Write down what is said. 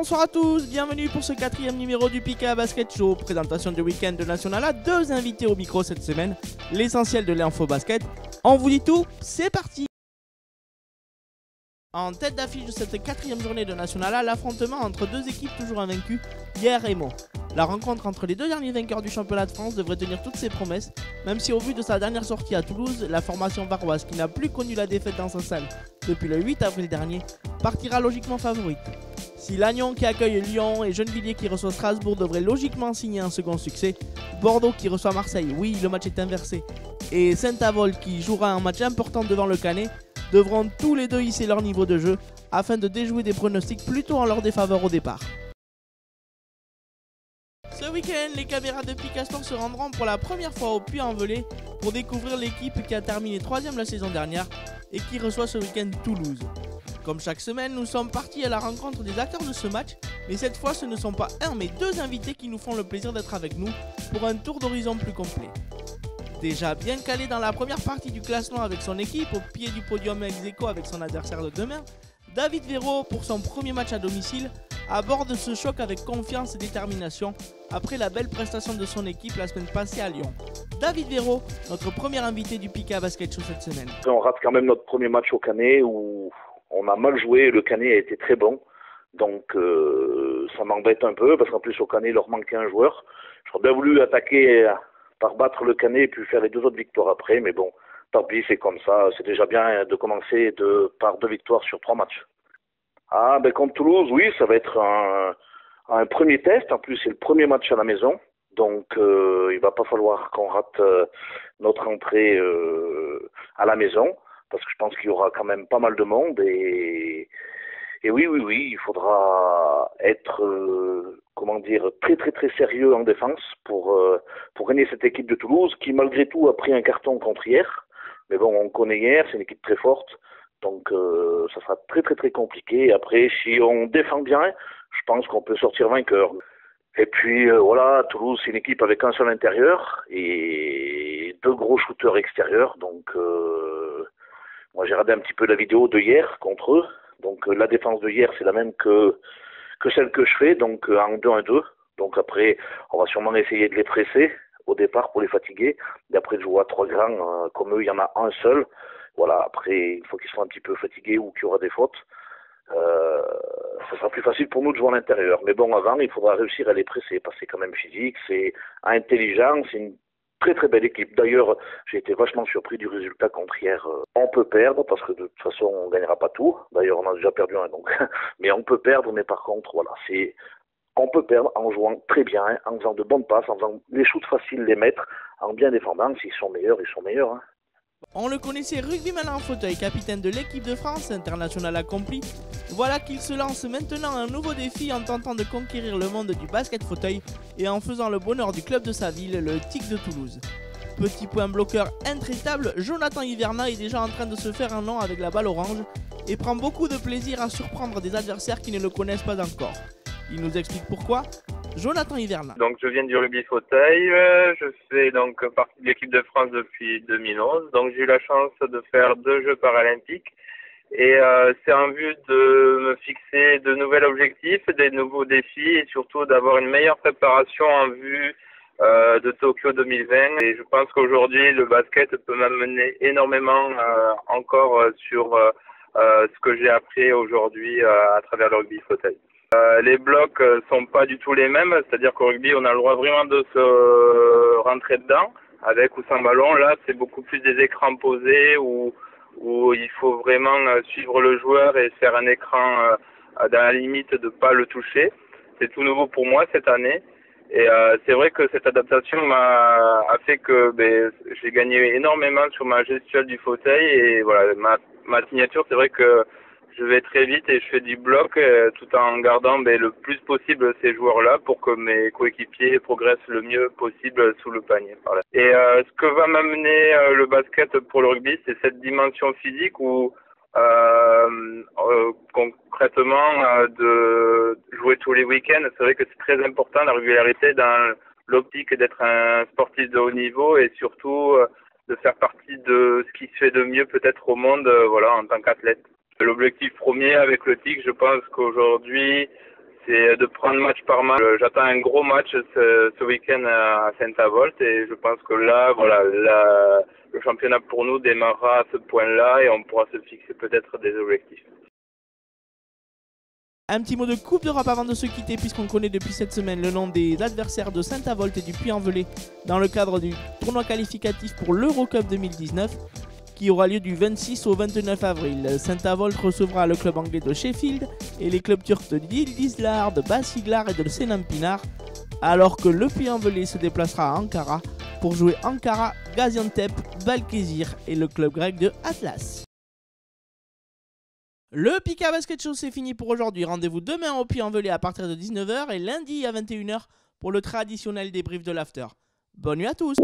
Bonsoir à tous, bienvenue pour ce 4e numéro du Pika Basket Show. Présentation du week-end de National A, 2 invités au micro cette semaine, l'essentiel de l'info basket. On vous dit tout, c'est parti. En tête d'affiche de cette 4e journée de National A, l'affrontement entre deux équipes toujours invaincues, Hyères et Meaux. La rencontre entre les deux derniers vainqueurs du championnat de France devrait tenir toutes ses promesses, même si au vu de sa dernière sortie à Toulouse, la formation varoise, qui n'a plus connu la défaite dans sa salle depuis le 8 avril dernier, partira logiquement favorite. Si Lannion qui accueille Lyon et Gennevilliers qui reçoit Strasbourg devraient logiquement signer un second succès, Bordeaux qui reçoit Marseille, oui le match est inversé, et Saint-Avold qui jouera un match important devant le Canet, devront tous les deux hisser leur niveau de jeu afin de déjouer des pronostics plutôt en leur défaveur au départ. Ce week-end, les caméras de Pika Sport se rendront pour la première fois au Puy-en-Velay pour découvrir l'équipe qui a terminé 3ème la saison dernière et qui reçoit ce week-end Toulouse. Comme chaque semaine, nous sommes partis à la rencontre des acteurs de ce match, mais cette fois ce ne sont pas un mais deux invités qui nous font le plaisir d'être avec nous pour un tour d'horizon plus complet. Déjà bien calé dans la première partie du classement avec son équipe, au pied du podium ex-aequo avec son adversaire de demain, David Véro, pour son premier match à domicile, aborde ce choc avec confiance et détermination après la belle prestation de son équipe la semaine passée à Lyon. David Véro, notre premier invité du Pika Basket Show cette semaine. On rate quand même notre premier match au Canet où on a mal joué, le Canet a été très bon, donc ça m'embête un peu parce qu'en plus au Canet il leur manquait un joueur. J'aurais bien voulu attaquer par battre le Canet et puis faire les deux autres victoires après, mais bon, tant pis, c'est comme ça, c'est déjà bien de commencer par 2 victoires sur 3 matchs. Ah, ben contre Toulouse, oui, ça va être un premier test. En plus, c'est le premier match à la maison. Donc, il va pas falloir qu'on rate notre entrée à la maison. Parce que je pense qu'il y aura quand même pas mal de monde. Et oui, il faudra être, très très très sérieux en défense pour gagner cette équipe de Toulouse qui, malgré tout, a pris un carton contre hier. Mais bon, on connaît hier, c'est une équipe très forte. Donc ça sera très très très compliqué. Après, si on défend bien, je pense qu'on peut sortir vainqueur. Et puis voilà, Toulouse c'est une équipe avec un seul intérieur et 2 gros shooters extérieurs. Donc moi j'ai regardé un petit peu la vidéo de hier contre eux. Donc la défense de hier c'est la même que celle que je fais, donc en 2-1-2. Donc après on va sûrement essayer de les presser au départ pour les fatiguer. Et après de jouer à 3 grands, comme eux il y en a un seul. Voilà, après, il faut qu'ils soient un petit peu fatigués ou qu'il y aura des fautes. Ça sera plus facile pour nous de jouer à l'intérieur. Mais bon, avant, il faudra réussir à les presser parce que c'est quand même physique, c'est intelligent, c'est une très très belle équipe. D'ailleurs, j'ai été vachement surpris du résultat contre hier. On peut perdre parce que de toute façon, on ne gagnera pas tout. D'ailleurs, on a déjà perdu un, donc. Mais on peut perdre, mais par contre, voilà, on peut perdre en jouant très bien, en faisant de bonnes passes, en faisant les shoots faciles, les mettre, en bien défendant. S'ils sont meilleurs, ils sont meilleurs. Hein. On le connaissait rugbyman en fauteuil, capitaine de l'équipe de France, international accompli. Voilà qu'il se lance maintenant un nouveau défi en tentant de conquérir le monde du basket fauteuil et en faisant le bonheur du club de sa ville, le TIC de Toulouse. Petit point bloqueur intraitable, Jonathan Hiverna est déjà en train de se faire un nom avec la balle orange et prend beaucoup de plaisir à surprendre des adversaires qui ne le connaissent pas encore. Il nous explique pourquoi. Jonathan Hiverna. Donc je viens du rugby fauteuil, je fais donc partie de l'équipe de France depuis 2011. Donc j'ai eu la chance de faire 2 Jeux paralympiques et c'est en vue de me fixer de nouveaux objectifs, des nouveaux défis et surtout d'avoir une meilleure préparation en vue de Tokyo 2020. Et je pense qu'aujourd'hui le basket peut m'amener énormément encore sur ce que j'ai appris aujourd'hui à travers le rugby fauteuil. Les blocs sont pas du tout les mêmes, c'est-à-dire qu'au rugby on a le droit vraiment de se rentrer dedans avec ou sans ballon. Là c'est beaucoup plus des écrans posés où il faut vraiment suivre le joueur et faire un écran dans la limite de pas le toucher. C'est tout nouveau pour moi cette année et c'est vrai que cette adaptation a fait que j'ai gagné énormément sur ma gestuelle du fauteuil et voilà ma signature, c'est vrai que je vais très vite et je fais du bloc tout en gardant le plus possible ces joueurs-là pour que mes coéquipiers progressent le mieux possible sous le panier. Voilà. Et ce que va m'amener le basket pour le rugby, c'est cette dimension physique où concrètement de jouer tous les week-ends. C'est vrai que c'est très important la régularité dans l'optique d'être un sportif de haut niveau et surtout de faire partie de ce qui se fait de mieux peut-être au monde en tant qu'athlète. L'objectif premier avec le TIC, je pense qu'aujourd'hui, c'est de prendre match par match. J'attends un gros match ce week-end à Saint-Avold et je pense que là, voilà, le championnat pour nous démarrera à ce point-là et on pourra se fixer peut-être des objectifs. Un petit mot de Coupe d'Europe avant de se quitter, puisqu'on connaît depuis cette semaine le nom des adversaires de Saint-Avold et du Puy-en-Velay dans le cadre du tournoi qualificatif pour l'Eurocup 2019 qui aura lieu du 26 au 29 avril. Saint-Avold recevra le club anglais de Sheffield et les clubs turcs de Yıldızlar, de Basiglar et de Senampinar, alors que le Puy-en-Velay se déplacera à Ankara pour jouer Ankara, Gaziantep, Balıkesir et le club grec de Atlas. Le Pika Basket Show, c'est fini pour aujourd'hui. Rendez-vous demain au Puy-en-Velay à partir de 19h et lundi à 21h pour le traditionnel débrief de l'after. Bonne nuit à tous.